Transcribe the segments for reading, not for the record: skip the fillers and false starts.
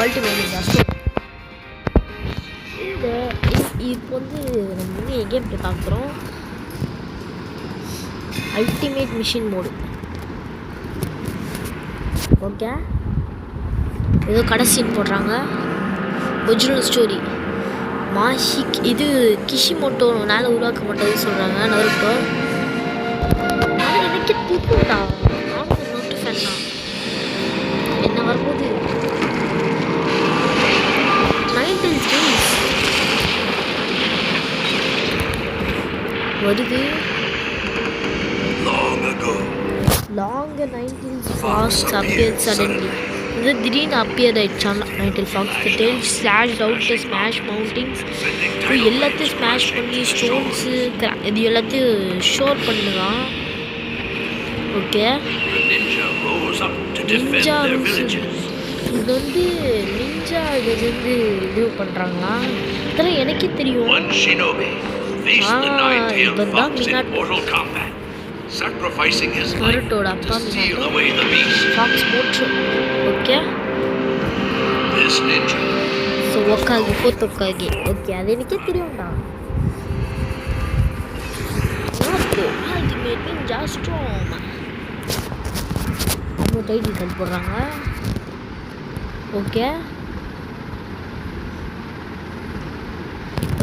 Ultimate ninja story. இப்போ வந்து நம்ம வந்து கேம் ப்ளே பார்க்குறோம். Ultimate machine mode. ஓகே, ஏதோ கடைசின்னு போடுறாங்க. ஒரிஜினல் ஸ்டோரி மாஷிக் இது கிஷிமோட்டோனால உருவாக்கப்பட்டது சொல்கிறாங்க. நருட்டோ எனக்கு தெரியும்டா, நானும் நோட்டு ஃபேன் தான். என்ன வரும்போது 19 days வருது. Longer 19 fox appeared suddenly. இது திடீர்னு appear ஆயிடுச்சான் 19 fox. The tail slashed out the smash mountains. எல்லாத்தையும் ஸ்மாஷ் பண்ணி ஸ்டோன்ஸு இது எல்லாத்தையும் ஷோர் பண்ணுதான். ஓகே, நிஞ்சா இது வந்து நிஞ்சா இதுலேருந்து இது பண்ணுறாங்களா? இதெல்லாம் எனக்கே தெரியும். இவன் தான் நருட்டோட அப்பா ஃபாக்ஸ் மோட்ரோ. ஓகே, ஸோ ஒக்காகி போத்தொக்காகி. ஓகே, அது எனக்கே தெரியும்டா. அல்டிமேட் நிஞ்சா ஸ்டார்ம் அவங்க டைட்டில் கார்டு போடுறாங்க. ஓகே,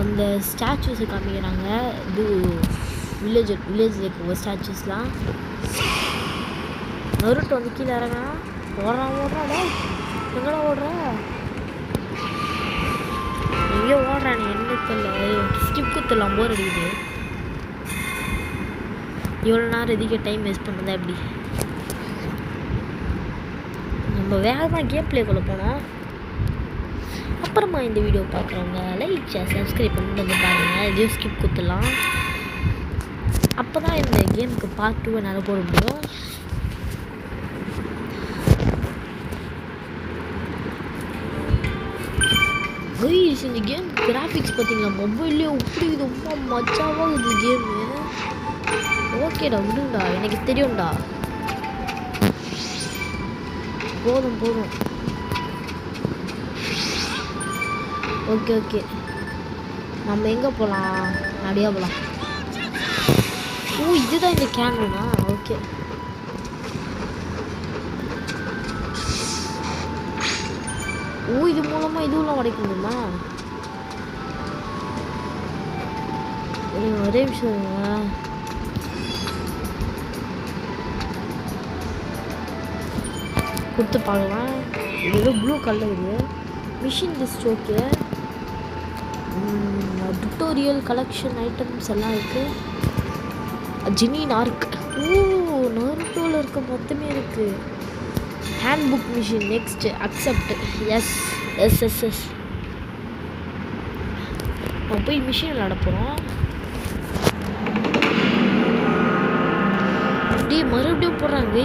அந்த ஸ்டாச்சுஸை காமிக்கிறாங்க. இது வில்லேஜில் இருக்கிற ஸ்டாச்சுஸ்லாம். நருட்டோ வந்து கீழே இறங்கா ஓடுறாடா. எங்கடா ஓடுற? எங்கேயோ ஓடுறானே, என்ன தெரியல. ஸ்கிப் குத்தலாம், போர் அடிக்குது. இவ்வளோ நேரம் இதுக்கே டைம் வேஸ்ட் பண்ணுறதா எப்படி? நம்ம வேகமாக கேம் ப்ளேக்குள்ளே போனோம். அப்புறமா இந்த வீடியோ பார்க்குறவங்க லைக் ஷேர் சப்ஸ்கிரைப் பண்ணிட்டு வந்து பாருங்கள். இதையும் ஸ்கிப் குத்தலாம். அப்போ தான் இந்த கேமுக்கு பார்ட் 2 என்னால் போட முடியும். கைஸ், இந்த கேம் கிராஃபிக்ஸ் பார்த்தீங்களா? மொபைல்லே இப்படி ரொம்ப மச்சாவாக இருக்குது கேமு. ஓகேடா, விடுங்கடா, எனக்கு தெரியும்டா. போதும். ஓகே, நம்ம எங்கே போகலாம்? அப்படியே போகலாம். ஓ, இதுதான் இந்த கேனுனா? ஓகே, இது மூலமாக இதுவெல்லாம் உடைக்க முடியுமா? ஒரே விஷயம் கொடுத்து பார்க்கலாம். இது ஏதோ blue colour mission list. Okay, tutorial collection items எல்லாம் இருக்குது. ஜினின் ஆர்க். நருட்டோவில் இருக்க மொத்தமே இருக்குது. Handbook mission. Next accept. Yes. நம்ம போய் மிஷின் விளாட போகிறோம். அப்படியே மறுபடியும் போடுறாங்க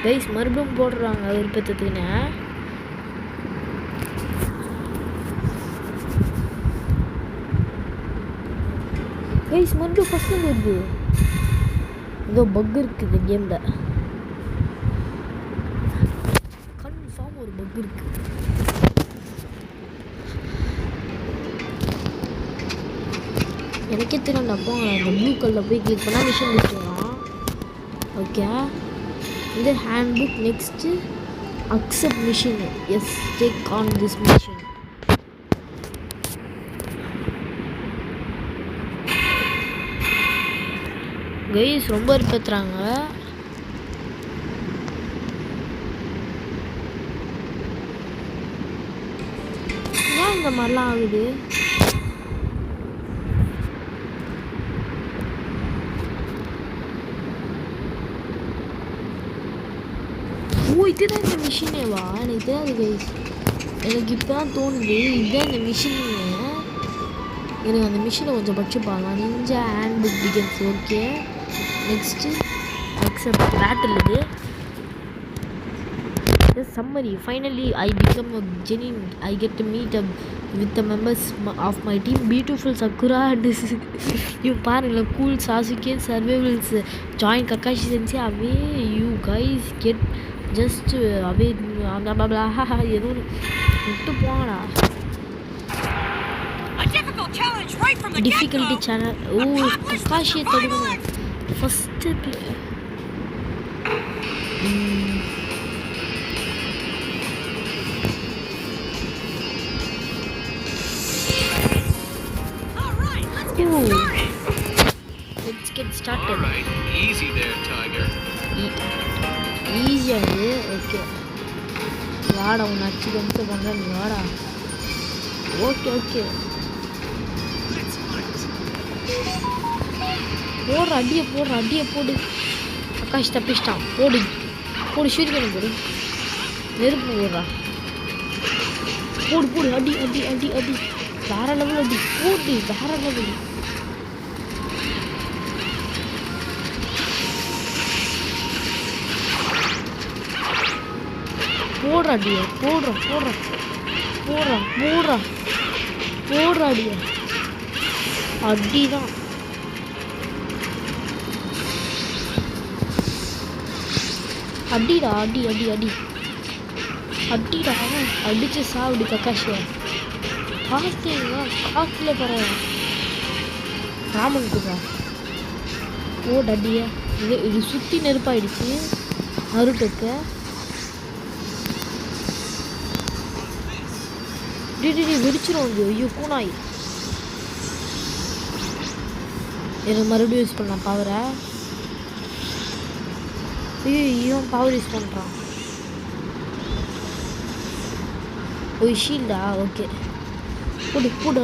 கைஸ் மறுபடியும் போடுறாங்க விருப்பத்துக்குன்னு. கைஸ் மறுபடியும் ஃபஸ்ட்டு வருது. ஏதோ பக் இருக்குது இந்த கேமில். கன்ஃபார்ம் ஒரு பக் இருக்குது. எனக்கே தெரியும்டா. போங்க, அந்த ப்ளூ கலரில் போய் கிளிக் பண்ணால் மிஷின் வச்சுக்கலாம். ஓகே, இது handbook. Next accept mission. Yes, take on this mission. Guys ரொம்ப இருப்பத்துறாங்க. ஏன் இந்த மாதிரிலாம் ஆகுது? இதுதான் இந்த மிஷினேவா? எனக்கு தெரியாது கைஸ். எனக்கு இப்போ தான் தோணுது இதுதான் இந்த மிஷின். எனக்கு அந்த மிஷினை கொஞ்சம் படிச்சு பார்க்கலாம். Ninja handbook begins. Okay, next accept battle. இது summary. Finally I become a genin. I get to meet up with the members of my team. Beautiful Sakura and you பாருங்களேன், cool Sasuke survivals join Kakashi sensei. Away you guys get just அப்படியே அந்த எதுவும் விட்டு போங்கடா. Difficulty channel. ஓ கக்காஷியை தடுக்கணும் first. Let's get started. All right, easy there, Tiger. ஈஸியாக okay. வாடா உன்னை அச்சு கம்ச பண்ணுறேன் நீ வாடா. ஓகே ஓகே போடுற அடியை போடு. ஆகாஷ் தப்பிச்சிட்டான். போடு ஷூட் பண்ணி போடு. நெருப்பு போடுறா. போடு அடி வேற லெவல் அடி. போடு வேற லெவல். போடுற அடிய போடுற அடிய அடிதான். அடிடா அடிடா அடிச்சு சாப்பிடு கக்காஷியா. பார்த்தீங்களா காத்துல பரவாயில்ல. ராமன் கூடா போடு அடிய. இது சுற்றி நெருப்பாயிடுச்சு நருட்டோக்கு. வெடிச்சிரும். ஐயோ கூனாய். எனக்கு மறுபடியும் யூஸ் பண்ணலாம் பவரை. ஐயோ இவன் பவர் யூஸ் பண்ணுறான். ஓ ஷீல்டா. ஓகே போடு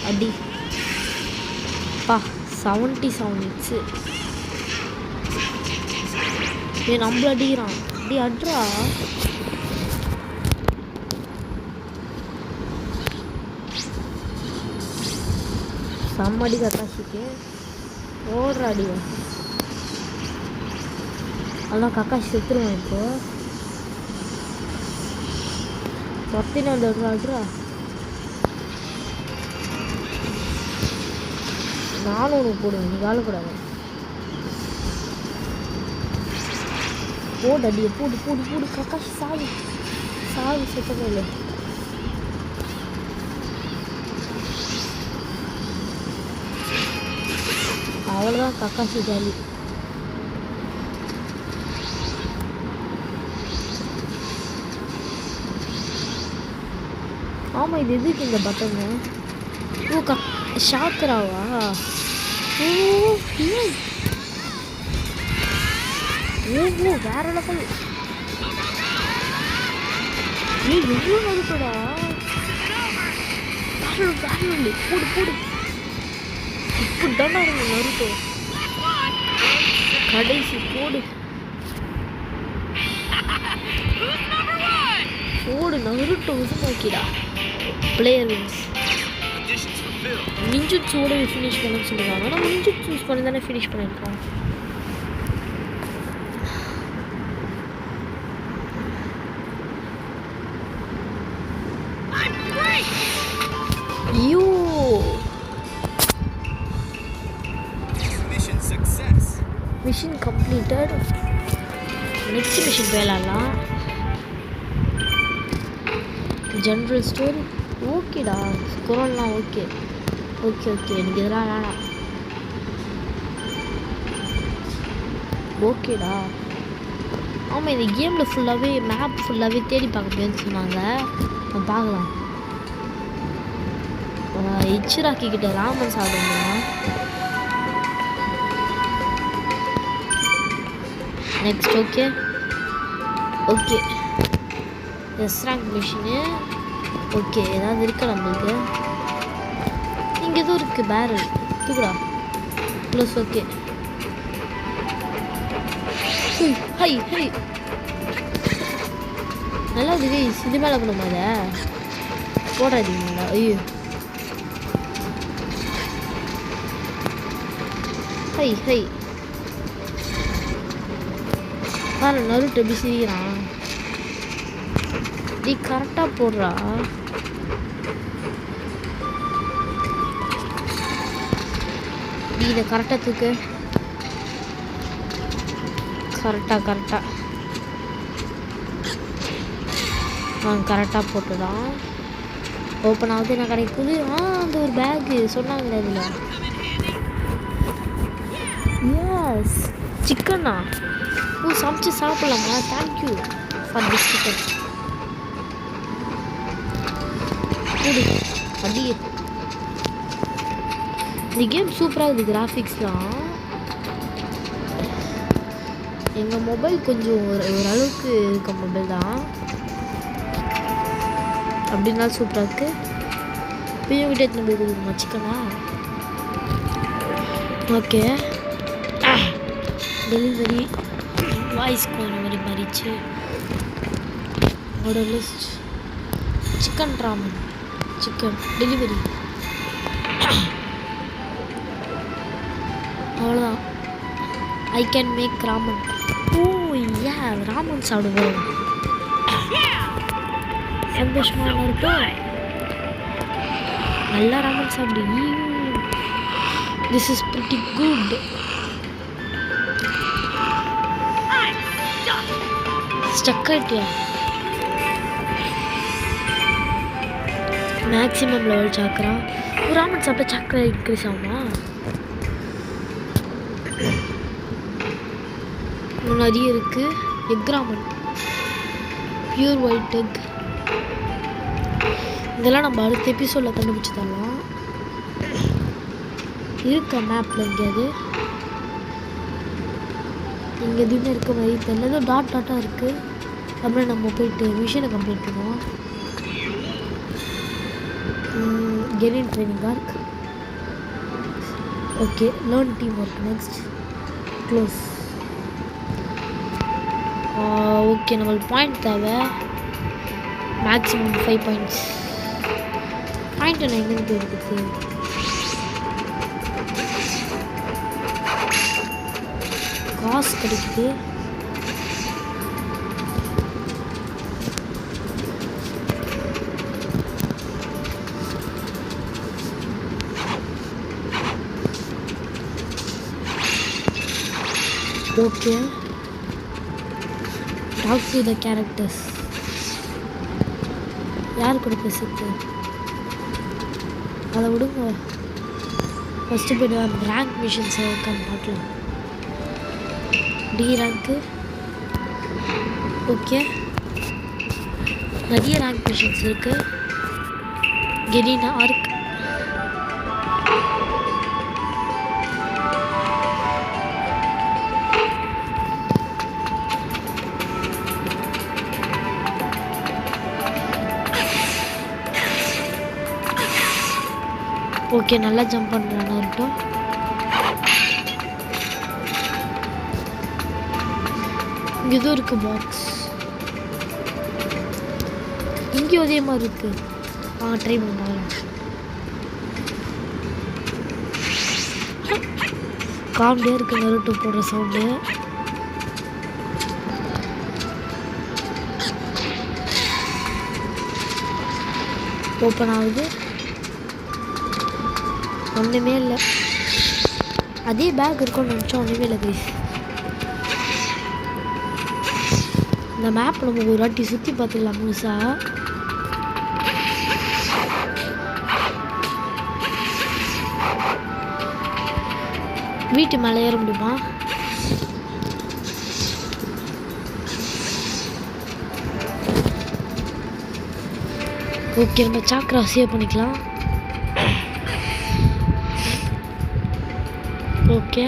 அடி பா 77 ஹிட்ஸு. நம்மள அடிக்கிறான். அட்ரா. செம்மடி கக்காஷிக்கு ஓடுற அடிவா. அதெல்லாம் கக்காஷி செத்துருவான். இப்போ பத்தின அட்ரா. நானும் ஒன்று போடுவேன். நீ காலக்கூடாது. போடு அடியை போடு கக்காஷி சாவு செத்தவே இல்லை. அவ்வளோதான் கக்காஷி ஜாலி. ஆமாம் இது எதுக்கு இந்த பட்டனு? ஓ ஷாக்கராவா? ஓ வேற லெவல். எவ்வளோ நறுக்கடா. போடு இப்படிதான்டா இருக்கு நருட்டோ. கடைசி போடு நருட்டோ உசுமாக்கிடா. Player wins. நிஞ்சுட்ஸோட ஃபினிஷ் பண்ணணும்னு சொல்லுவாங்க. நம்ம நிஞ்சுட்ஸ் யூஸ் பண்ணி தானே ஃபினிஷ் பண்ணியிருக்கோம். ஐயோ மிஷன் கம்ப்ளீட்டட். நெக்ஸ்ட் மிஷன் போயிடலாம். General store. ஓகேடா ஸ்குரோல்லாம் ஓகே எனக்கு இதெல்லாம் வேணாம். ஓகேடா. ஆமாம் இந்த கேமில் ஃபுல்லாகவே மேப் ஃபுல்லாகவே தேடி பார்க்க முடியும்னு சொன்னாங்க. நான் பார்க்கலாம். இச்சிராக்கி கிட்ட ராமன் சாப்பிடுங்க. Next okay yes rank machine. Okay ஏதாவது இருக்கா நம்மளுக்கு? இங்கே எதுவும் இருக்குது. பேரல் தூக்குடா ப்ளஸ். ஓகே ஹை நல்லா இது இது மேலே பண்ணுமா? அதை போடாதீங்களா? ஐயோ ஹை பாரு நருட்டோ எப்படி சிரிக்கிறான். நீ கரெக்டாக போடுறா. நீ இதை கரெக்டாக தூக்கு. கரெக்டாக கரெக்டாக போட்டுதான் ஓப்பன் ஆகுது. என்ன கிடைக்குது? அந்த ஒரு பேக்கு சொன்னாங்களே அதில். எஸ், சிக்கனா? சமைச்சு சாப்பிடலாமா? Thank you for this chicken. அடி, இந்த கேம் சூப்பராக இருக்குது. கிராஃபிக்ஸ்லாம் எங்கள் மொபைல் கொஞ்சம் ஓரளவுக்கு இருக்க மொபைல் தான், அப்படின்னாலும் சூப்பராக இருக்குது. இப்பயும் கிட்டே எடுத்துன்னு போய் கொடுக்குமா சிக்கனா? ஓகே, டெலிவரி வாய்ஸ் கொஞ்சம் மாதிரி மாறிச்சு. உங்களோட list chicken ramen, chicken delivery, அவ்வளோதான். I can make ramen. Ramen சாப்பிடுவோம். சந்தோஷமாக இருக்கும். நல்லா ராமன் சாப்பிடு. This is pretty good. Stuck ஆகிட்டியா? மேக்ஸிமம் லெவல் சாக்கரா. ஒரு ராமன் சாப்பிட்டா சக்கரை இன்க்ரீஸ் ஆகுமா? நிறைய இருக்குது. Egg ramen, pure white egg. இதெல்லாம் நம்ம அடுத்த எபிசோடில் கண்டுபிடிச்சி தரலாம். இருக்கா மேப்பில் எங்கேயாவது? இங்கே எதுவுமே இருக்க மாதிரி தெரியல. ஏதோ டாட்டாக இருக்குது. அப்புறம் நம்ம போயிட்டு மிஷினை கம்ப்ளீட் பண்ணுவோம். கெரின் training arc. Okay, learn teamwork. Next close. Okay, நம்மளுக்கு பாயிண்ட் தேவை. Maximum 5 points. பாயிண்ட் நான் எங்கேருந்து இருக்குது? காசு கிடைக்குது. Okay, talk to the characters. யார் கூட பேசுறது? அதை விடுங்க. ஃபஸ்ட்டு போய்ட்டு ரேங்க் மிஷன்ஸ் இருக்கான்னு பார்க்கலாம். D rank. ஓகே, நிறைய ரேங்க் மிஷன்ஸ் இருக்குது. கெரின் ஆர்க். ஓகே, நல்லா ஜம்ப் பண்ணுறான்னு இருக்கட்டும். இங்கே எதுவும் இருக்குது பாக்ஸ். இங்கேயும் அதே மாதிரி இருக்குது. ட்ரை பண்ணலாம். காமெடியாக இருக்குது நருட்டோ போடுற சவுண்டு. ஓப்பன் ஆகுது. ஒன்றுமே இல்லை. அதே பேக் இருக்கும்னு நினச்சோம். ஒன்றுமே இல்லை கைஸ். இந்த மேப் நம்ம ஒரு வாட்டி சுற்றி பார்த்துக்கலாம் முழுசா. வீட்டு மேலே ஏற முடியுமா? ஓகே, நம்ம சாக்ரா சேவ் பண்ணிக்கலாம். ஓகே,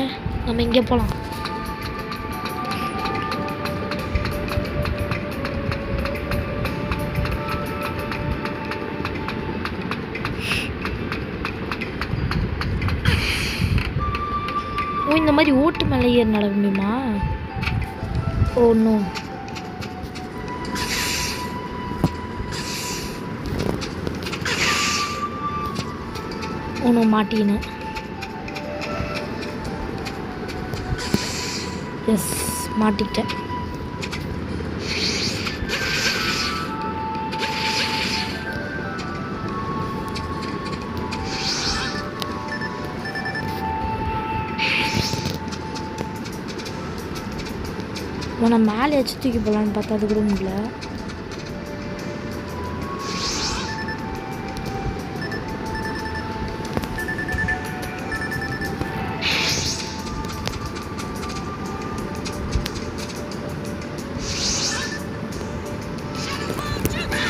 நம்ம இங்கே போகலாம். இந்த மாதிரி ஓட்டு மேலே ஏறி நட முடியுமா? ஒன்றும் மாட்டினேன். எஸ், மாட்டிக்கிட்டேன். நான் மேலே வச்சு தூக்கி போகலான்னு பார்த்தா அது கூட முடியல.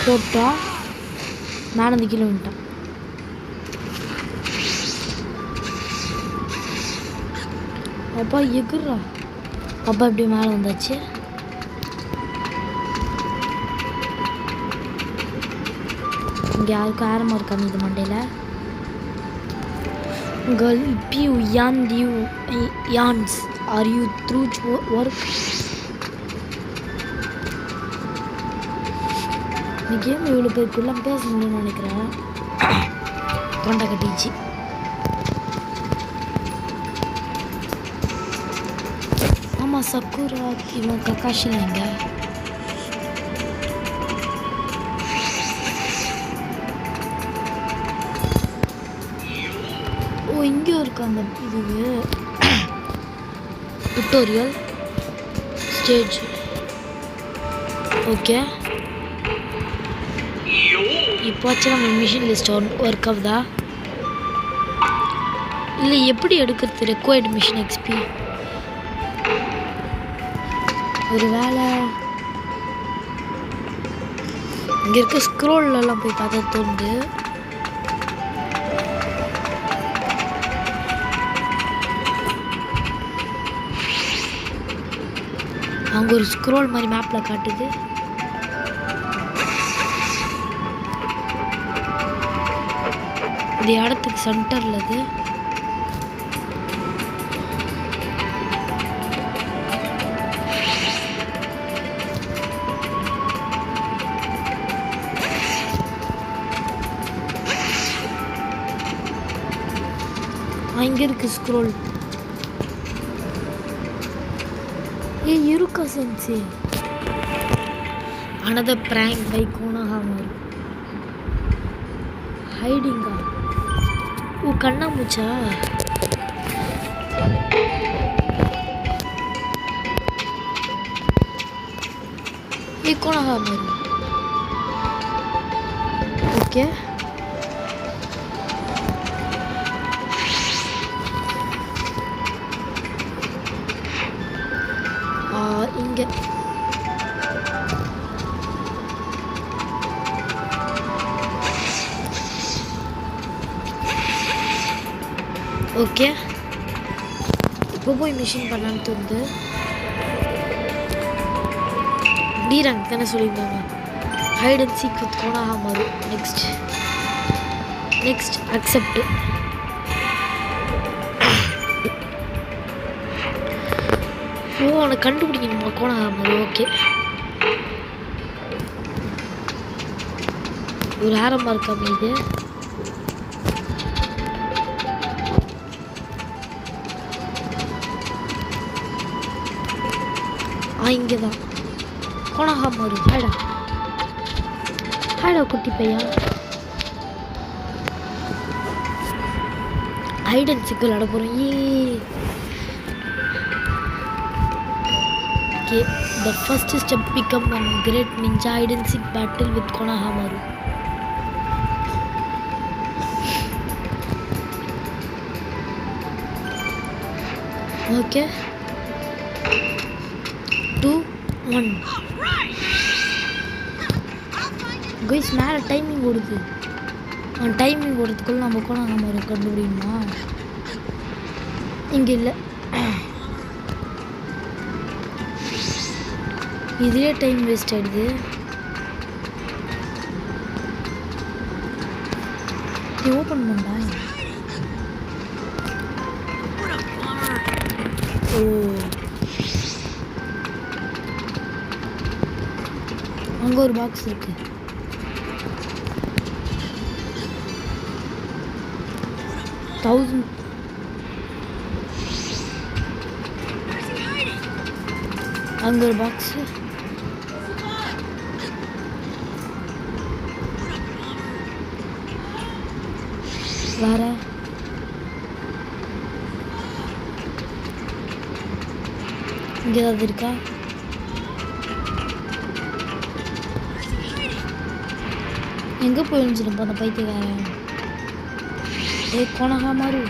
போட்டா மேலே வந்து கீழே வந்துட்டான். அப்பா எகுறா. அப்பா இப்படி மேலே வந்தாச்சு. இங்கே யாருக்கும் ஆரமாக இருக்காங்க இது மண்டையில். Girl, yawns. Are you through work? இந்த கேம் இவ்வளோ பேருக்குள்ள பேச முடியும்னு நினைக்கிறேன். தொண்டை கட்டிச்சு. ஆமாம் சக்குரா இவன் கக்காஷில் எங்க? ஓ இங்கே இருக்கு அந்த இது டுட்டோரியல் ஸ்டேஜ். ஓகே இப்போச்சு நம்ம மிஷின் லிஸ்ட் ஒர்க் ஆகுதா இல்லை எப்படி எடுக்கிறது? ரெக்வயர்டு மிஷின் எக்ஸ்பி ஒரு வேலை இங்கே இருக்க ஸ்க்ரோல்லாம் போய் பார்த்தா தோணுது. அங்கே ஒரு ஸ்க்ரோல் மாதிரி மேப்பில் காட்டுது. இந்த இடத்துக்கு சென்டரில் இது இங்கே இருக்கு ஸ்க்ரோல். இருக்கா sensei another prank by Konohamaru. ஹைடிங்கா? ஓ கண்ணாமூச்சா? Konohamaru. ஓகே இங்கே ஓகே இப்போ போய் மிஷின் பண்ணலான்னு தோணுது. டி ரேங்க் தானே சொல்லியிருந்தாங்க. Hide and seek with Konohamaru. Next accept. Oh அவனை கண்டுபிடிக்கணுமா Konohamaru? ஓகே ஒரு ஆரமாக இருக்காம இது இங்கே தான் Konohamaru. ஹைடா குட்டி பையா. ஹைட் அண்ட் சீக் விளாட போகிறோம். Okay, the first step become a great ninja hide and seek battle with Konohamaru. Okay, 2, 1. Guys, மேலே டைமிங் ஓடுது. டைமிங் ஓடுறதுக்குள்ள நம்ம Konohamaru கண்டுபிடிக்கணுமா? இங்கே இல்லை. இதுவே டைம் வேஸ்ட் ஆகிடுது. ஓப்பன் பண்ணா ஓ அங்கே ஒரு பாக்ஸ் இருக்கு. அங்கே ஒரு பாக்ஸு. வேற இங்கே ஏதாவது இருக்கா? எங்கே போய் விழுந்துருப்போம் அந்த பைத்தியக்காரன்? கொனகா மாறு.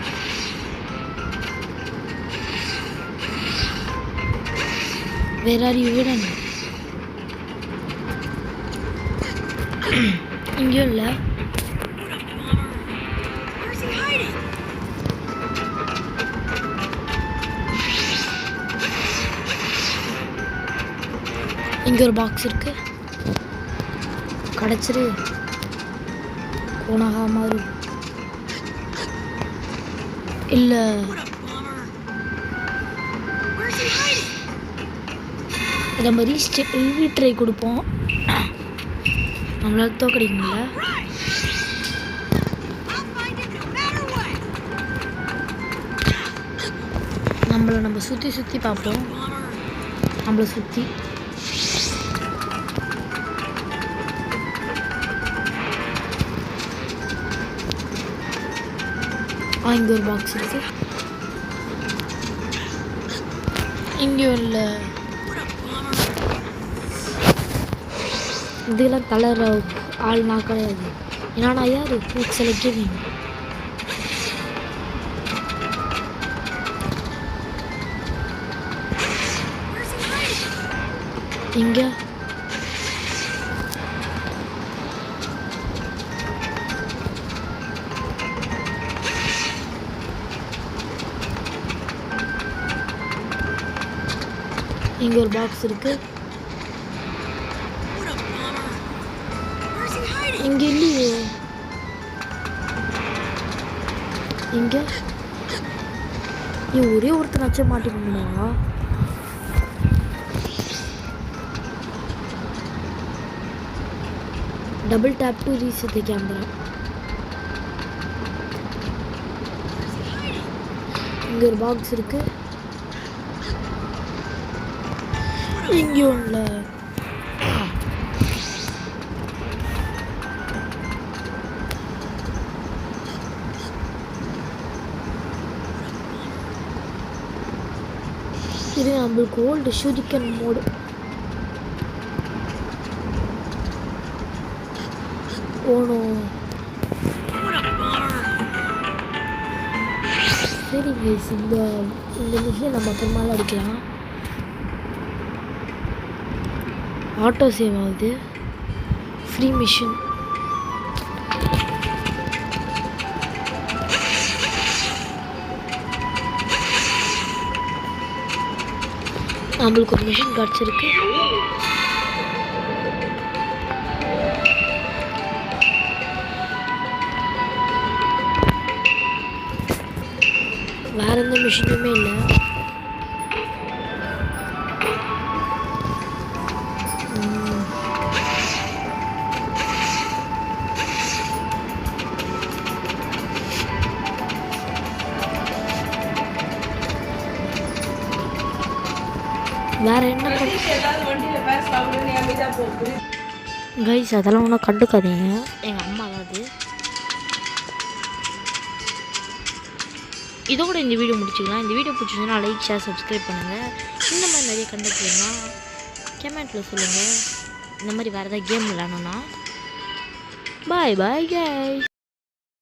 வேற ஆர் யூ ஹிடன்? இங்கேயும் இல்லை. இங்கே ஒரு பாக்ஸ் இருக்கு. கிடச்சிரு கொனகா மாறு. இல்லை நம்ம ரீட்ரை கொடுப்போம். நம்மளால தோக்கடிங்களா? நம்ம சுற்றி பார்ப்போம். நம்மளை சுற்றி இங்கே ஒரு பாக்ஸ் இருக்கு. இங்கேயும் இல்லை. இதெல்லாம் தளர ஆள் நான் கிடையாது. ஏன்னா நான் யார் செலக்ட் இங்கே இங்கே ஒரு பாக்ஸ் இருக்கு. இங்கே இல்லையே. இங்கே ஒரே ஒருத்தர் நச்ச மாட்டிக்கணுமா? Double tap to reset the camera. இங்கே ஒரு பாக்ஸ் இருக்கு. இங்கேயும் இல்லை. இது நம்மளுக்கு ஓல்டு ஷூரிக்கன் மோடு. ஓணும். சரி கைஸ், இந்த மிஷின் நம்ம அப்புறமால அடிக்கலாம். ஆட்டோ சேவ் ஆகுது. Free machine. நம்மளுக்கு ஒரு மிஷின் கிடச்சிருக்கு. வேற எந்த மிஷினுமே இல்லை. வேற என்ன கைஸ், அதெல்லாம் ஒன்றும் கண்டுக்காதீங்க. எங்கள் அம்மா தான் அது. இதோட இந்த வீடியோ முடிச்சுக்கலாம். இந்த வீடியோ பிடிச்சிருந்தா லைக், ஷேர், சப்ஸ்கிரைப் பண்ணுங்கள். இந்த மாதிரி நிறைய கண்டுக்கலன்னா கமெண்ட்டில் சொல்லுங்கள். இந்த மாதிரி வேறு ஏதாவது கேம் விளையாடணுன்னா. பாய் பாய் கைஸ்.